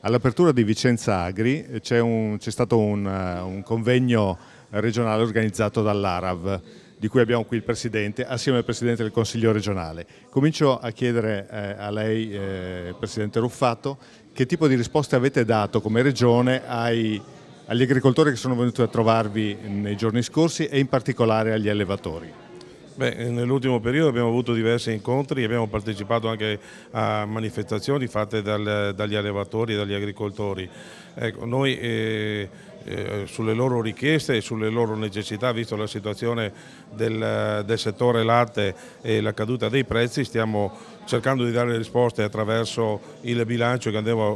All'apertura di Vicenza Agri c'è stato un convegno regionale organizzato dall'ARAV, di cui abbiamo qui il Presidente, assieme al Presidente del Consiglio regionale. Comincio a chiedere a lei, Presidente Ruffato, che tipo di risposte avete dato come Regione agli agricoltori che sono venuti a trovarvi nei giorni scorsi e in particolare agli allevatori? Nell'ultimo periodo abbiamo avuto diversi incontri, abbiamo partecipato anche a manifestazioni fatte dagli allevatori e dagli agricoltori. Ecco, noi sulle loro richieste e sulle loro necessità, visto la situazione del settore latte e la caduta dei prezzi, stiamo cercando di dare risposte attraverso il bilancio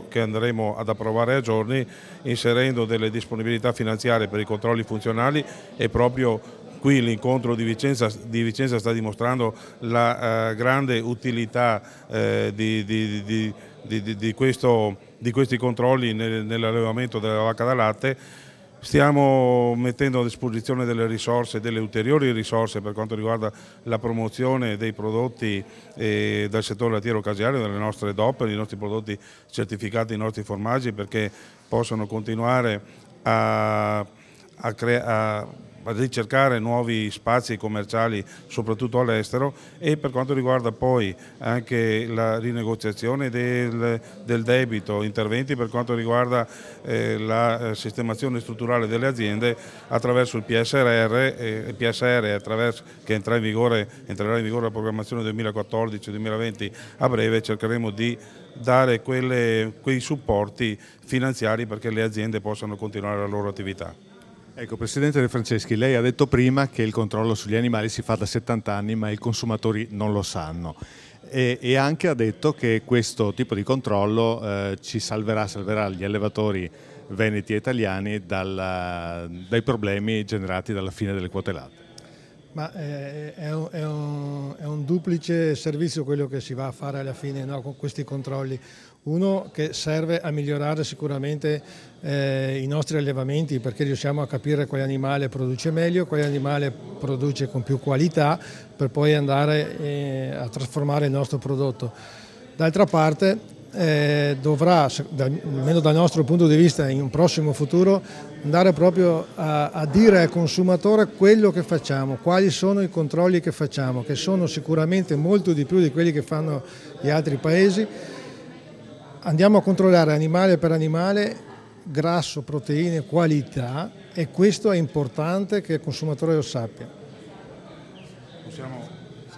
che andremo ad approvare a giorni, inserendo delle disponibilità finanziarie per i controlli funzionali e proprio qui l'incontro di Vicenza sta dimostrando la grande utilità di questi controlli nell'allevamento della vacca da latte. Stiamo mettendo a disposizione delle risorse, delle ulteriori risorse per quanto riguarda la promozione dei prodotti dal settore lattiero caseario, delle nostre DOP, dei nostri prodotti certificati, i nostri formaggi, perché possano continuare a ricercare nuovi spazi commerciali soprattutto all'estero, e per quanto riguarda poi anche la rinegoziazione del debito, interventi per quanto riguarda la sistemazione strutturale delle aziende attraverso il PSR, che entrerà in vigore la programmazione 2014-2020 a breve. Cercheremo di dare quei supporti finanziari perché le aziende possano continuare la loro attività. Ecco, Presidente De Franceschi, lei ha detto prima che il controllo sugli animali si fa da 70 anni, ma i consumatori non lo sanno. E anche ha detto che questo tipo di controllo salverà gli allevatori veneti e italiani dai problemi generati dalla fine delle quote latte. Ma è un duplice servizio quello che si va a fare alla fine, no, con questi controlli. Uno che serve a migliorare sicuramente i nostri allevamenti, perché riusciamo a capire quale animale produce meglio, quale animale produce con più qualità, per poi andare a trasformare il nostro prodotto. D'altra parte dovrà, almeno dal nostro punto di vista, in un prossimo futuro andare proprio a dire al consumatore quello che facciamo, quali sono i controlli che facciamo, che sono sicuramente molto di più di quelli che fanno gli altri paesi. Andiamo a controllare animale per animale, grasso, proteine, qualità, e questo è importante che il consumatore lo sappia.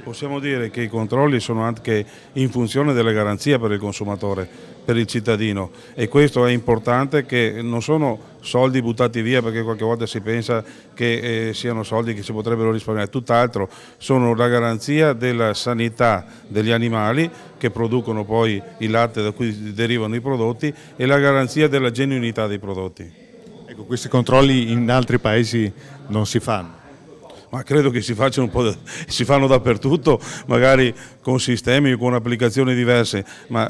Possiamo dire che i controlli sono anche in funzione delle garanzie per il consumatore, per il cittadino, e questo è importante, che non sono soldi buttati via, perché qualche volta si pensa che siano soldi che si potrebbero risparmiare, tutt'altro, sono la garanzia della sanità degli animali che producono poi il latte da cui derivano i prodotti, e la garanzia della genuinità dei prodotti. Ecco, questi controlli in altri paesi non si fanno? Ma credo che si facciano si fanno dappertutto, magari con sistemi o con applicazioni diverse, ma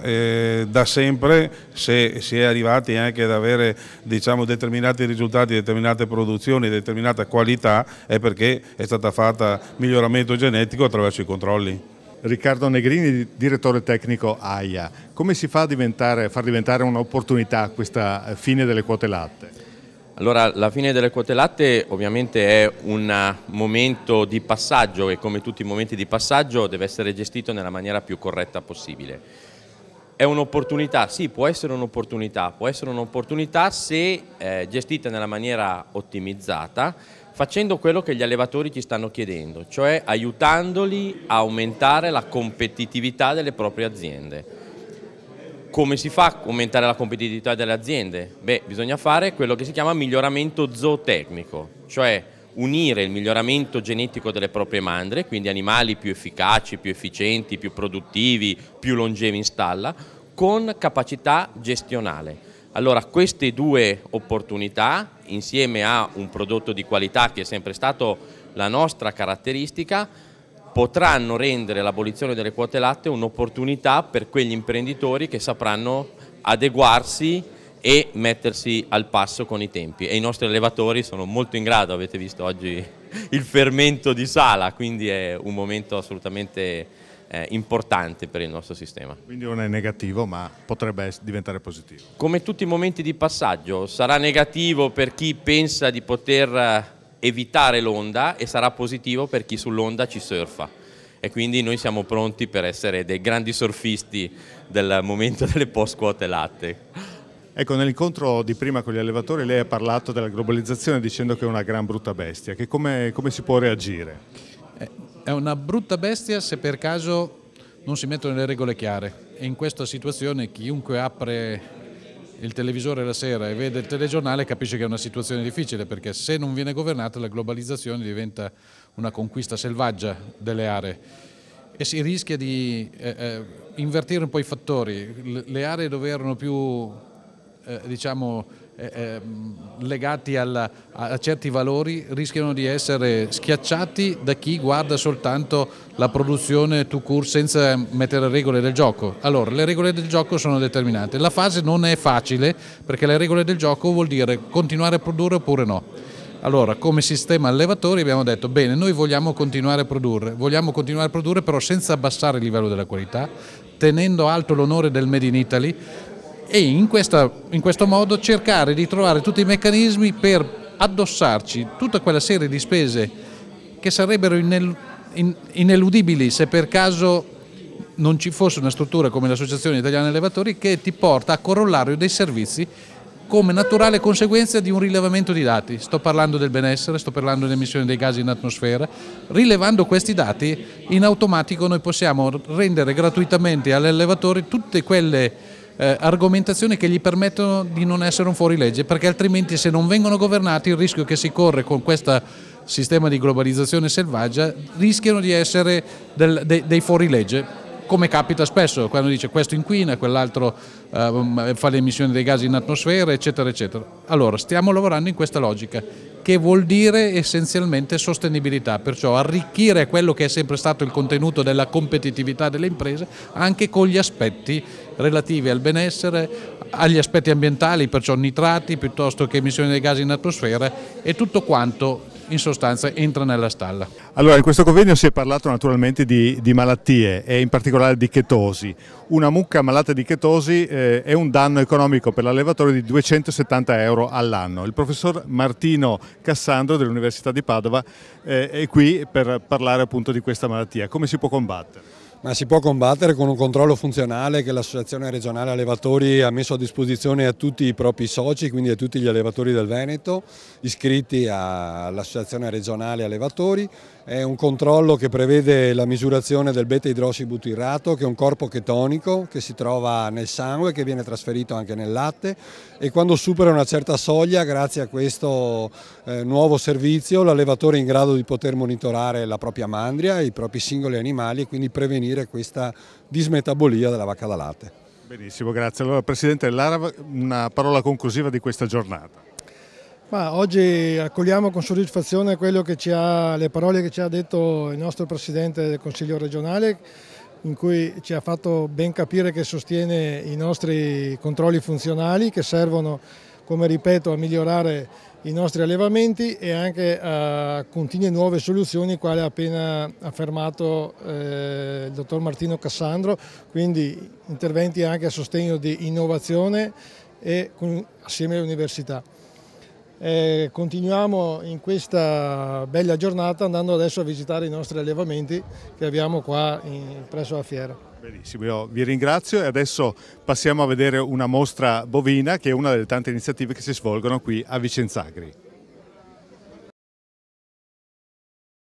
da sempre, se si è arrivati anche ad avere, diciamo, determinati risultati, determinate produzioni, determinata qualità, è perché è stata fatta miglioramento genetico attraverso i controlli. Riccardo Negrini, direttore tecnico AIA, come si fa a far diventare un'opportunità questa fine delle quote latte? Allora, la fine delle quote latte ovviamente è un momento di passaggio, e come tutti i momenti di passaggio deve essere gestito nella maniera più corretta possibile. È un'opportunità? Sì, può essere un'opportunità se gestita nella maniera ottimizzata, facendo quello che gli allevatori ci stanno chiedendo, cioè aiutandoli a aumentare la competitività delle proprie aziende. Come si fa a aumentare la competitività delle aziende? Bisogna fare quello che si chiama miglioramento zootecnico, cioè unire il miglioramento genetico delle proprie mandrie, quindi animali più efficaci, più efficienti, più produttivi, più longevi in stalla, con capacità gestionale. Allora, queste due opportunità, insieme a un prodotto di qualità che è sempre stato la nostra caratteristica, potranno rendere l'abolizione delle quote latte un'opportunità per quegli imprenditori che sapranno adeguarsi e mettersi al passo con i tempi, e i nostri allevatori sono molto in grado. Avete visto oggi il fermento di Sala, quindi è un momento assolutamente importante per il nostro sistema. Quindi non è negativo, ma potrebbe diventare positivo. Come tutti i momenti di passaggio, sarà negativo per chi pensa di poter evitare l'onda e sarà positivo per chi sull'onda ci surfa. E quindi noi siamo pronti per essere dei grandi surfisti del momento delle post quote latte. Ecco, nell'incontro di prima con gli allevatori lei ha parlato della globalizzazione dicendo che è una gran brutta bestia, che come si può reagire? È una brutta bestia se per caso non si mettono le regole chiare, e in questa situazione chiunque apre il televisore la sera e vede il telegiornale capisce che è una situazione difficile, perché se non viene governata la globalizzazione diventa una conquista selvaggia delle aree e si rischia di invertire un po' i fattori. Le aree dove erano più legati a certi valori rischiano di essere schiacciati da chi guarda soltanto la produzione tout court senza mettere regole del gioco. Allora, le regole del gioco sono determinate. La fase non è facile perché le regole del gioco vuol dire continuare a produrre oppure no. Allora, come sistema allevatori abbiamo detto bene, noi vogliamo continuare a produrre però senza abbassare il livello della qualità, tenendo alto l'onore del Made in Italy, e in questo modo cercare di trovare tutti i meccanismi per addossarci tutta quella serie di spese che sarebbero ineludibili se per caso non ci fosse una struttura come l'Associazione Italiana Allevatori che ti porta a corollario dei servizi come naturale conseguenza di un rilevamento di dati. Sto parlando del benessere, sto parlando delle emissioni dei gas in atmosfera. Rilevando questi dati in automatico noi possiamo rendere gratuitamente agli allevatori tutte quelle argomentazioni che gli permettono di non essere un fuorilegge, perché altrimenti se non vengono governati il rischio che si corre con questo sistema di globalizzazione selvaggia rischiano di essere dei fuorilegge, come capita spesso quando dice questo inquina, quell'altro fa le emissioni dei gas in atmosfera, eccetera eccetera. Allora stiamo lavorando in questa logica che vuol dire essenzialmente sostenibilità, perciò arricchire quello che è sempre stato il contenuto della competitività delle imprese anche con gli aspetti relativi al benessere, agli aspetti ambientali, perciò nitrati piuttosto che emissioni dei gas in atmosfera, e tutto quanto in sostanza entra nella stalla. Allora, in questo convegno si è parlato naturalmente di malattie e in particolare di chetosi. Una mucca malata di chetosi è un danno economico per l'allevatore di 270 euro all'anno. Il professor Martino Cassandro dell'Università di Padova è qui per parlare appunto di questa malattia. Come si può combattere? Ma si può combattere con un controllo funzionale che l'Associazione Regionale Allevatori ha messo a disposizione a tutti i propri soci, quindi a tutti gli allevatori del Veneto iscritti all'Associazione Regionale Allevatori. È un controllo che prevede la misurazione del beta-idrossibutirrato, che è un corpo chetonico che si trova nel sangue, che viene trasferito anche nel latte, e quando supera una certa soglia, grazie a questo nuovo servizio, l'allevatore è in grado di poter monitorare la propria mandria, i propri singoli animali, e quindi prevenire questa dismetabolia della vacca da latte. Benissimo, grazie. Allora, Presidente dell'ARAV, una parola conclusiva di questa giornata. Ma oggi accogliamo con soddisfazione le parole che ci ha detto il nostro Presidente del Consiglio regionale, in cui ci ha fatto ben capire che sostiene i nostri controlli funzionali che servono, come ripeto, a migliorare i nostri allevamenti e anche a continue nuove soluzioni, quale ha appena affermato il dottor Martino Cassandro, quindi interventi anche a sostegno di innovazione e assieme alle università. Continuiamo in questa bella giornata andando adesso a visitare i nostri allevamenti che abbiamo qua presso la fiera. Benissimo, io vi ringrazio e adesso passiamo a vedere una mostra bovina che è una delle tante iniziative che si svolgono qui a Vicenza Agri.